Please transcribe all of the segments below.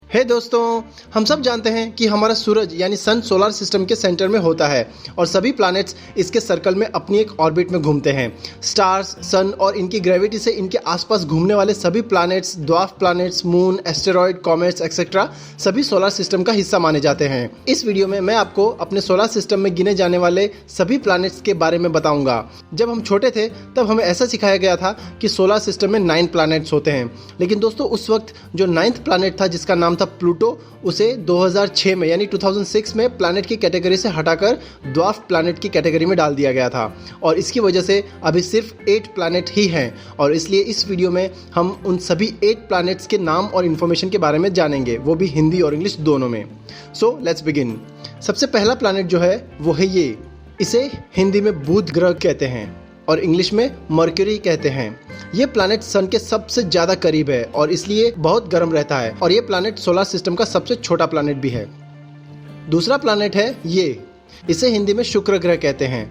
हे दोस्तों, हम सब जानते हैं कि हमारा सूरज यानी सन सोलर सिस्टम के सेंटर में होता है और सभी प्लैनेट्स इसके सर्कल में अपनी एक ऑर्बिट में घूमते हैं। स्टार्स, सन और इनकी ग्रेविटी से इनके आसपास घूमने वाले सभी planets, dwarf planets, moon, asteroid, comets etcetera सभी सोलर सिस्टम का हिस्सा माने जाते हैं। इस वीडियो में मैं आपको अपने सोलर सिस्टम में गिने जाने वाले सभी प्लैनेट्स के बारे में बताऊंगा। जब हम छोटे थे तब हमें ऐसा सिखाया गया था कि सोलर सिस्टम में 9 प्लैनेट्स होते हैं, लेकिन दोस्तों उस वक्त जो 9th प्लैनेट था जिसका नाम था प्लूटो, उसे 2006 में यानी 2006 में प्लैनेट की कैटेगरी से हटाकर ड्वार्फ प्लैनेट की कैटेगरी में डाल दिया गया था और इसकी वजह से अभी सिर्फ 8 प्लैनेट ही हैं और इसलिए इस वीडियो में हम उन सभी 8 प्लैनेट्स के नाम और इन्फॉर्मेशन के बारे में जानेंगे, वो भी हिंदी और इंग्लिश दोनों में। So let's begin. सबसे पहला प्लैनेट जो है वो है ये। इसे हिंदी में बुध ग्रह कहते हैं और इंग्लिश में मर्क्यूरी कहते हैं। ये प्लैनेट सन के सबसे ज़्यादा करीब है और इसलिए बहुत गर्म रहता है और ये प्लैनेट सोलर सिस्टम का सबसे छोटा प्लैनेट भी है। दूसरा प्लैनेट है ये। इसे हिंदी में शुक्र ग्रह कहते हैं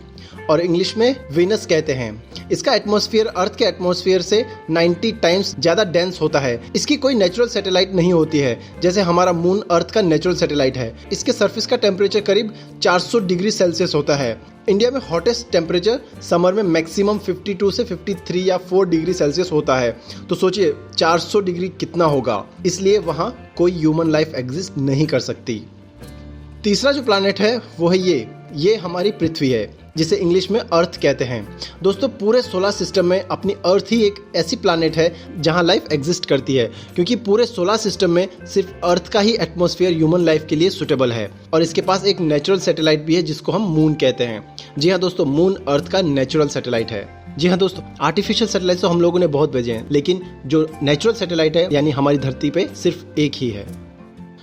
और इंग्लिश में वीनस कहते हैं। इसका एटमॉस्फेयर अर्थ के एटमॉस्फेयर से 90 टाइम्स ज़्यादा डेंस होता है। इसकी कोई नेचुरल सैटेलाइट नहीं होती है जैसे हमारा मून अर्थ का नेचुरल सैटेलाइट है। इसके सरफेस का टेम्परेचर करीब 400 डिग्री सेल्सियस होता है। इंडिया में हॉटेस्ट टेम्परेचर समर में मैक्सिमम 52 से 53 या 4 डिग्री सेल्सियस होता है। तो सोचिए 400 डिग्री कितना होगा, इसलिए वहाँ कोई ह्यूमन लाइफ एग्जिस्ट नहीं कर सकती। तीसरा जो प्लैनेट है वो है ये हमारी पृथ्वी है जिसे इंग्लिश में अर्थ कहते हैं। दोस्तों पूरे सोलर सिस्टम में अपनी अर्थ ही एक ऐसी प्लैनेट है जहां लाइफ एग्जिस्ट करती है, क्योंकि पूरे सोलर सिस्टम में सिर्फ अर्थ का ही एटमॉस्फेयर ह्यूमन लाइफ के लिए सुटेबल है और इसके पास एक नेचुरल सैटेलाइट भी है जिसको हम मून कहते हैं। जी हाँ दोस्तों, मून अर्थ का नेचुरल सैटेलाइट है। जी हाँ दोस्तों, आर्टिफिशियल सैटेलाइट तो हम लोगों ने बहुत भेजे हैं, लेकिन जो नेचुरल सैटेलाइट है यानी हमारी धरती पे सिर्फ एक ही है।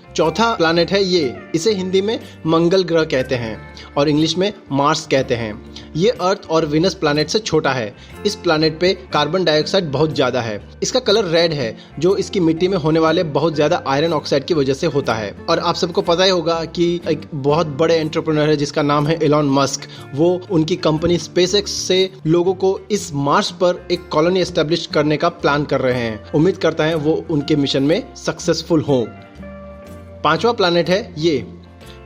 चौथा प्लैनेट है ये। इसे हिंदी में मंगल ग्रह कहते हैं और इंग्लिश में मार्स कहते हैं। ये अर्थ और विनस प्लैनेट से छोटा है। इस प्लैनेट पे कार्बन डाइऑक्साइड बहुत ज़्यादा है। इसका कलर रेड है जो इसकी मिट्टी में होने वाले बहुत ज़्यादा आयरन ऑक्साइड की वजह से होता है। और आप सबको पता ही होगा कि एक बहुत बड़े एंटरप्रेन्योर है जिसका नाम है एलॉन मस्क। वो उनकी कंपनी स्पेसएक्स से लोगों को इस मार्स पर एक कॉलोनी एस्टेब्लिश करने का प्लान कर रहे हैं। उम्मीद करता है वो उनके मिशन में सक्सेसफुल हों। पांचवा प्लैनेट है ये।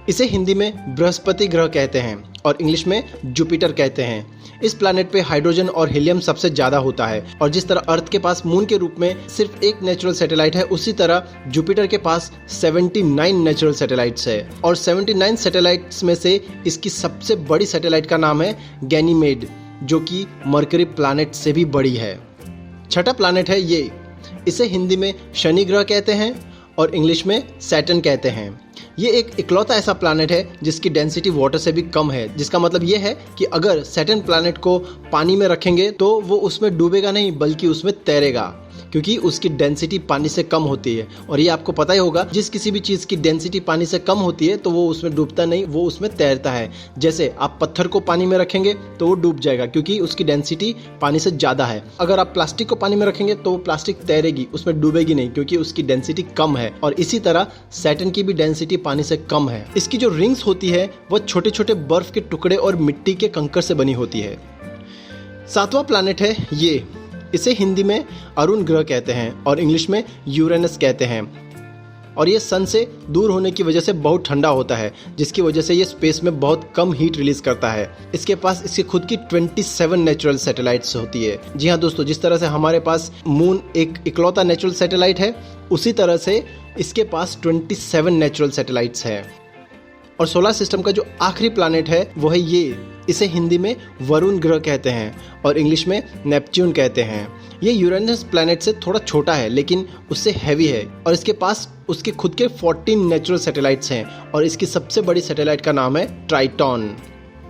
इसे हिंदी में बृहस्पति ग्रह कहते हैं और इंग्लिश में जुपिटर कहते हैं। इस प्लैनेट पे हाइड्रोजन और हीलियम सबसे ज्यादा होता है और जिस तरह अर्थ के पास मून के रूप में सिर्फ एक नेचुरल सैटेलाइट है, उसी तरह जुपिटर के पास 79 नेचुरल सैटेलाइट्स है और 79 सैटेलाइट्स में से इसकी सबसे बड़ी सैटेलाइट का नाम है गैनीमेड, जो कि मरकरी प्लैनेट से भी बड़ी है। छठा प्लैनेट है ये। इसे हिंदी में शनि ग्रह कहते हैं और इंग्लिश में सैटर्न कहते हैं। ये एक इकलौता ऐसा प्लैनेट है जिसकी डेंसिटी वाटर से भी कम है, जिसका मतलब ये है कि अगर सैटर्न प्लैनेट को पानी में रखेंगे तो वो उसमें डूबेगा नहीं बल्कि उसमें तैरेगा, क्योंकि उसकी डेंसिटी पानी से कम होती है। और ये आपको पता ही होगा, जिस किसी भी चीज़ की डेंसिटी पानी से कम होती है तो वो उसमें डूबता नहीं, वो उसमें तैरता है। जैसे आप पत्थर को पानी में रखेंगे तो वो डूब जाएगा क्योंकि उसकी डेंसिटी पानी से ज़्यादा है। अगर आप प्लास्टिक को पानी में रखेंगे तो वो प्लास्टिक तैरेगी, उसमें डूबेगी नहीं क्योंकि उसकी डेंसिटी कम है। और इसी तरह सैटर्न की भी डेंसिटी पानी से कम है। इसकी जो रिंग्स होती है वो छोटे छोटे बर्फ के टुकड़े और मिट्टी के कंकड़ से बनी होती है। सातवां प्लैनेट है ये। इसे हिंदी में अरुण ग्रह कहते हैं और इंग्लिश में यूरेनस कहते हैं और ये सन से दूर होने की वजह से बहुत ठंडा होता है, जिसकी वजह से ये स्पेस में बहुत कम हीट रिलीज करता है। इसके पास इसकी खुद की 27 नेचुरल सैटेलाइट्स होती है। जी हाँ दोस्तों, जिस तरह से हमारे पास मून एक इकलौता नेचुरल सैटेलाइट है, उसी तरह से इसके पास 27 नेचुरल सैटेलाइट्स है। और सोलर सिस्टम का जो आखिरी प्लैनेट है वो है ये। इसे हिंदी में वरुण ग्रह कहते हैं और इंग्लिश में नेपच्यून कहते हैं। ये यूरेनस प्लैनेट से थोड़ा छोटा है लेकिन उससे हैवी है और इसके पास उसके खुद के 14 नेचुरल सैटेलाइट्स हैं और इसकी सबसे बड़ी सैटेलाइट का नाम है ट्राइटॉन।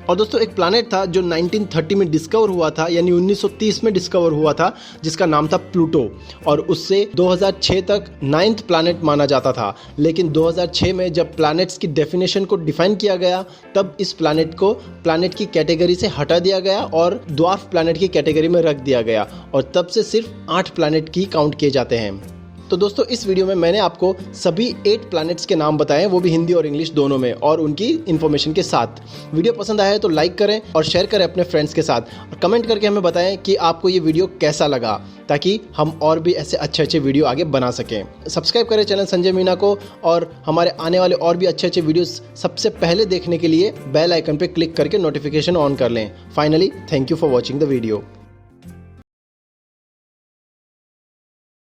और दोस्तों एक प्लैनेट था जो 1930 में डिस्कवर हुआ था, यानी 1930 में डिस्कवर हुआ था, जिसका नाम था प्लूटो और उससे 2006 तक 9th प्लैनेट माना जाता था। लेकिन 2006 में जब प्लैनेट्स की डेफिनेशन को डिफाइन किया गया तब इस प्लैनेट को प्लैनेट की कैटेगरी से हटा दिया गया और ड्वार्फ प्लैनेट की कैटेगरी में रख दिया गया और तब से सिर्फ 8 प्लैनेट की काउंट किए जाते हैं। तो दोस्तों इस वीडियो में मैंने आपको सभी 8 प्लैनेट्स के नाम बताए हैं, वो भी हिंदी और इंग्लिश दोनों में, और उनकी इन्फॉर्मेशन के साथ। वीडियो पसंद आया है तो लाइक करें और शेयर करें अपने फ्रेंड्स के साथ, और कमेंट करके हमें बताएं कि आपको ये वीडियो कैसा लगा, ताकि हम और भी ऐसे अच्छे वीडियो आगे बना सकें। सब्सक्राइब करें चैनल संजय मीना को, और हमारे आने वाले और भी अच्छे वीडियोस सबसे पहले देखने के लिए बेल आइकन पे क्लिक करके नोटिफिकेशन ऑन कर लें। Finally, thank you for watching the video.